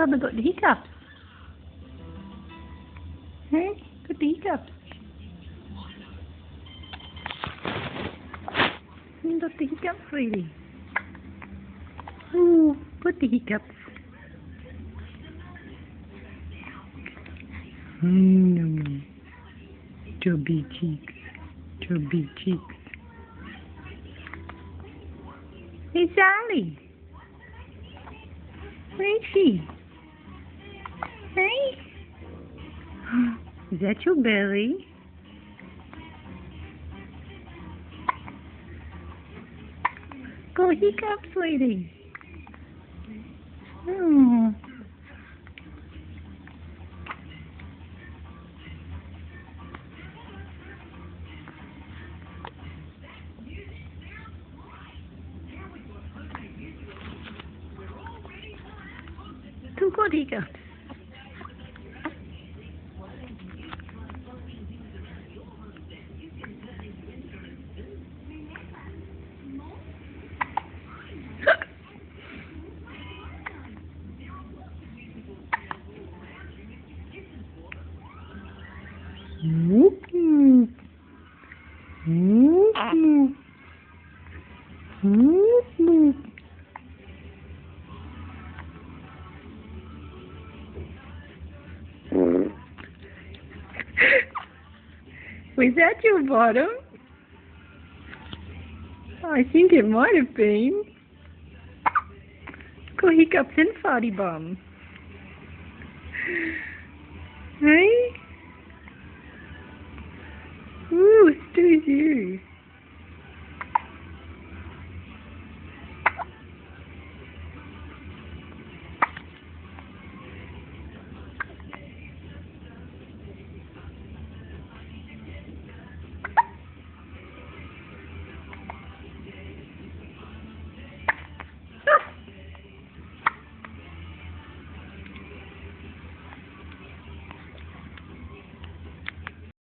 Bubba got the hiccups. Hey, got the hiccups. You got the hiccups, sweetie. Ooh, got the hiccups. Chubby cheeks. Chubby cheeks. Hey, Sally. Where is she? Hey? Is that your belly? Go hiccup, sweetie. Oh. Two good hiccups. Whoop, whoop. Whoop, whoop. Whoop, whoop. Was that your bottom? I think it might have been. Got hiccups and farty bum. Hey? Ooh, Stu's you.